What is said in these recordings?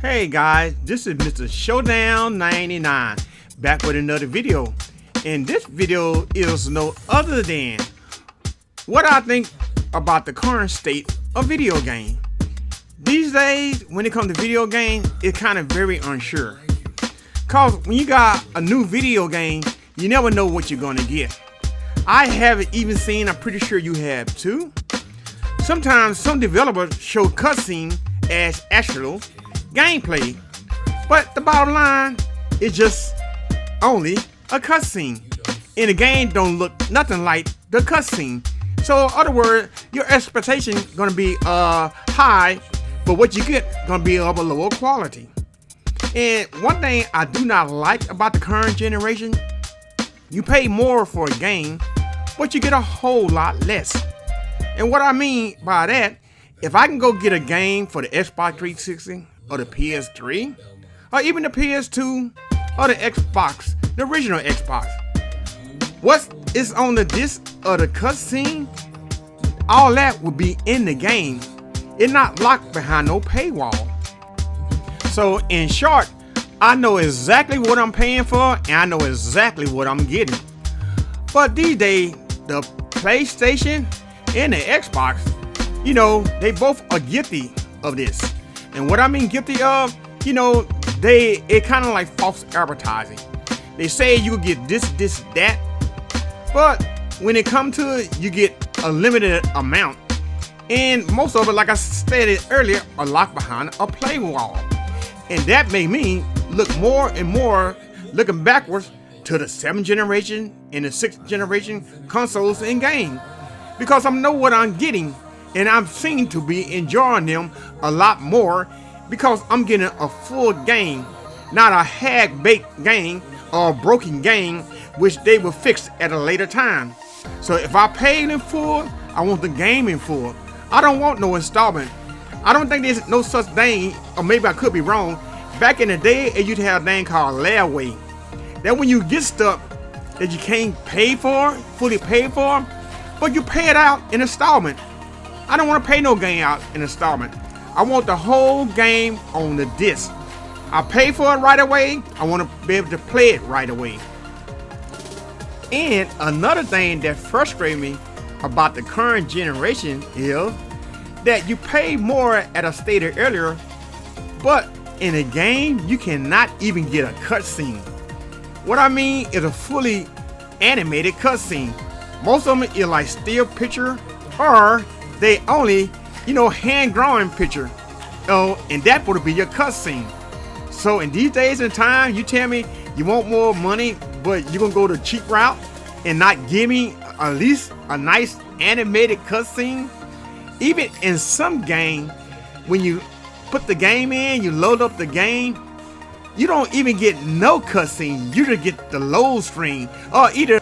Hey guys, this is Mr. Showdown 99 back with another video. And this video is no other than what I think about the current state of video game. These days, when it comes to video game, it's kind of very unsure. Cause when you got a new video game, you never know what you're gonna get. I haven't even seen, I'm pretty sure you have too. Sometimes some developers show cutscene as actual gameplay, but the bottom line is just only a cutscene, and the game don't look nothing like the cutscene. So in other words, your expectation gonna be high, but what you get gonna be of a lower quality. And one thing I do not like about the current generation, you pay more for a game, but you get a whole lot less. And what I mean by that, if I can go get a game for the Xbox 360 or the PS3 or even the PS2 or the Xbox, the original Xbox, what is on the disc or the cutscene, all that will be in the game. It's not locked behind no paywall. So in short, I know exactly what I'm paying for and I know exactly what I'm getting. But these days, the PlayStation and the Xbox, you know, they both are guilty of this. And what I mean guilty of, you know, it kind of like false advertising. They say you get this, that, but when it comes to it, you get a limited amount. And most of it, like I stated earlier, are locked behind a paywall. And that made me look more and more looking backwards to the 7th generation and the 6th generation consoles and game. Because I know what I'm getting, and I'm seem to be enjoying them a lot more because I'm getting a full game, not a half-baked game or a broken game which they will fix at a later time. So if I paid in full, I want the game in full. I don't want no installment. I don't think there's no such thing, or maybe I could be wrong. Back in the day, it used to have a thing called layaway. That when you get stuff that you can't pay for, fully pay for, but you pay it out in installment. I don't want to pay no game out in installment. I want the whole game on the disc. I pay for it right away. I want to be able to play it right away. And another thing that frustrates me about the current generation is that you pay more, as I stated earlier, but in a game you cannot even get a cutscene. What I mean is a fully animated cutscene. Most of them is like still picture, or they only, you know, hand-drawn picture. Oh, and that would be your cutscene. So in these days and time, you tell me you want more money, but you're gonna go the cheap route and not give me at least a nice animated cutscene. Even in some game, when you put the game in, you load up the game, you don't even get no cutscene. You just get the load screen, or either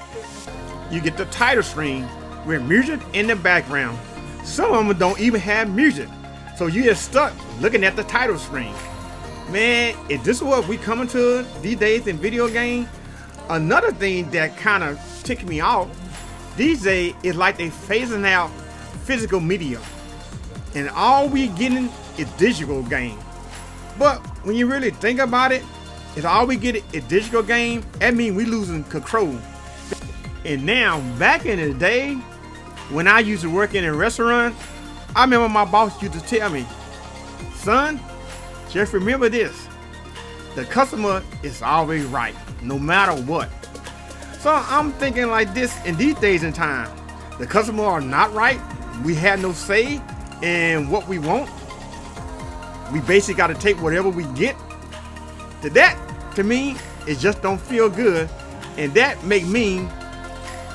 you get the title screen with music in the background. Some of them don't even have music, so you just stuck looking at the title screen. Man, is this what we coming to these days in video games? Another thing that kind of ticked me off these days is like they phasing out physical media, and all we getting is digital game. But when you really think about it, if all we get is digital game, that means we losing control. And now, back in the day, when I used to work in a restaurant, I remember my boss used to tell me, son, just remember this, the customer is always right, no matter what. So I'm thinking like this in these days and time, the customer are not right, we have no say in what we want. We basically got to take whatever we get. To me, it just don't feel good, and that make me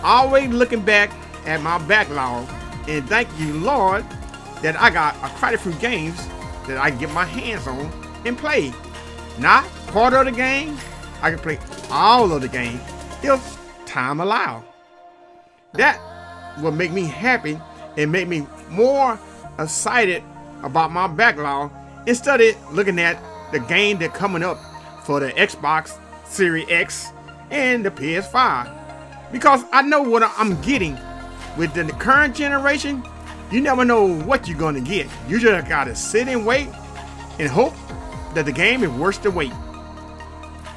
always looking back at my backlog and thank you, Lord, that I got quite a few games that I can get my hands on and play. Not part of the game, I can play all of the game if time allow. That will make me happy and make me more excited about my backlog instead of looking at the game that coming up for the Xbox Series X and the PS5. Because I know what I'm getting. With the current generation, you never know what you're gonna get. You just gotta sit and wait and hope that the game is worth the wait.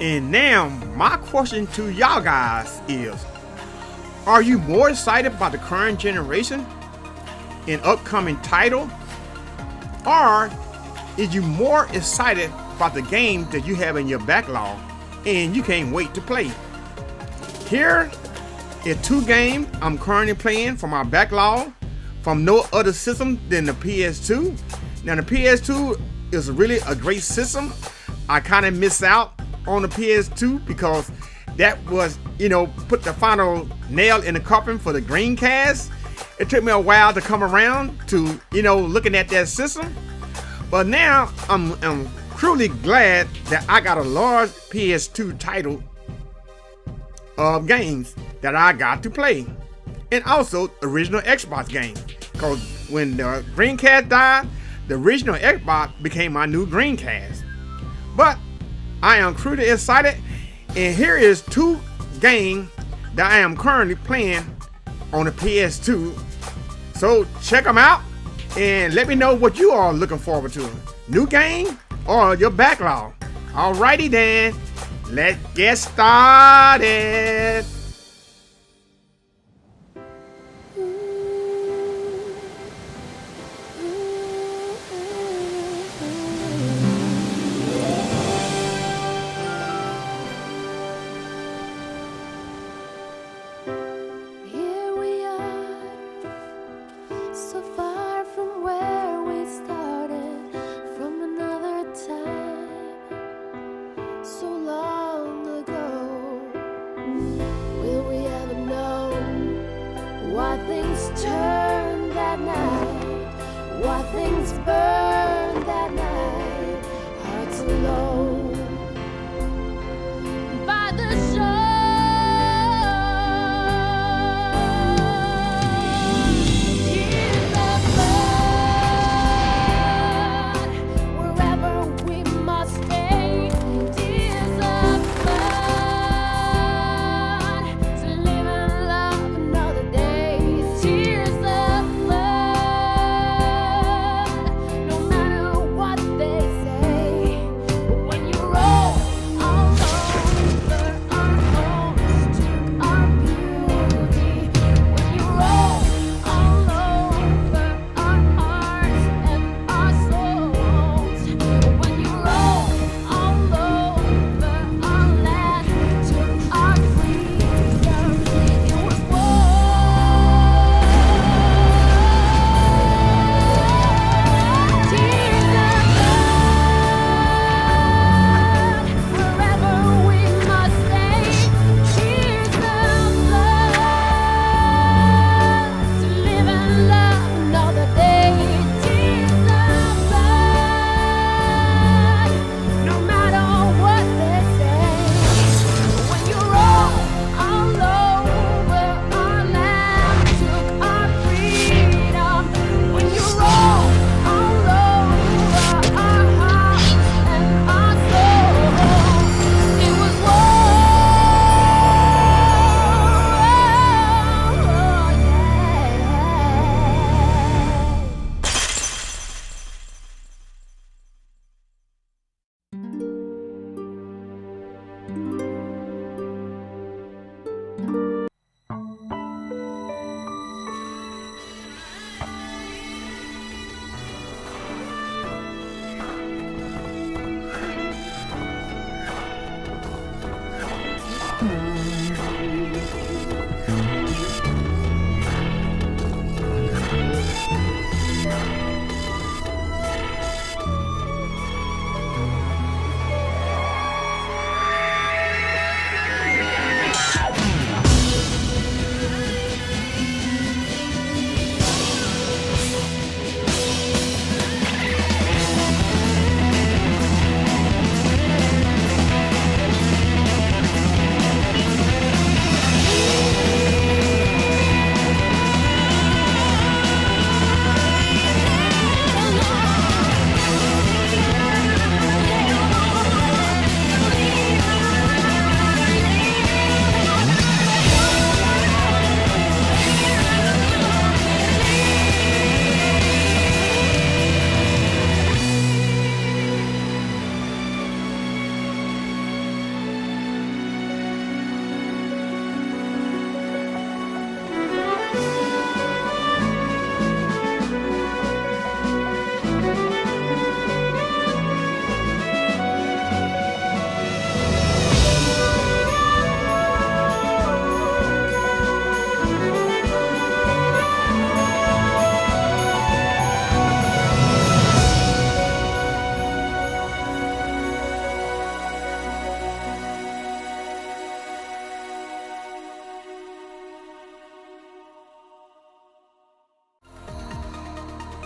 And now my question to y'all guys is, are you more excited about the current generation and upcoming title, or is you more excited about the game that you have in your backlog and you can't wait to play? Here are 2 games I'm currently playing from my backlog from no other system than the PS2. Now the PS2 is really a great system. I kind of miss out on the PS2 because that was, put the final nail in the coffin for the Dreamcast. It took me a while to come around to, looking at that system. But now I'm truly glad that I got a large PS2 title of games that I got to play. And also original Xbox games. Because when the Dreamcast died, the original Xbox became my new Dreamcast. But I am truly excited. And here is 2 games that I am currently playing on the PS2. So check them out and let me know what you are looking forward to. New game or your backlog. Alrighty then, let's get started. Why things turn that night, why things burn that night, hearts alone by the shore. Tears of blood, wherever we must stay. Tears of blood, to live and love another day. Tears of blood, no matter what they say, we're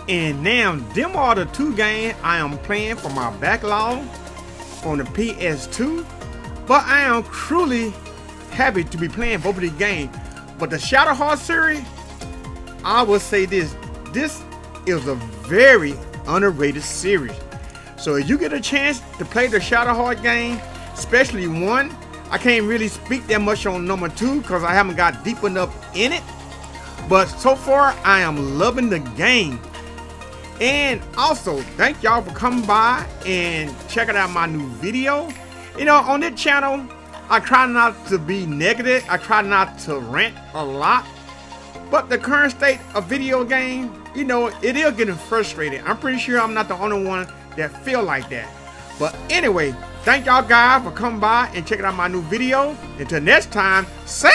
And now, them are the two games I am playing for my backlog on the PS2. But I am truly happy to be playing both of these games. But the Shadowheart series, I will say this is a very underrated series. So if you get a chance to play the Shadowheart game, especially 1, I can't really speak that much on number 2 because I haven't got deep enough in it. But so far, I am loving the game. And also, thank y'all for coming by and checking out my new video. You know, on this channel, I try not to be negative. I try not to rant a lot. But the current state of video game, you know, it is getting frustrating. I'm pretty sure I'm not the only one that feel like that. But anyway, thank y'all guys for coming by and checking out my new video. Until next time, say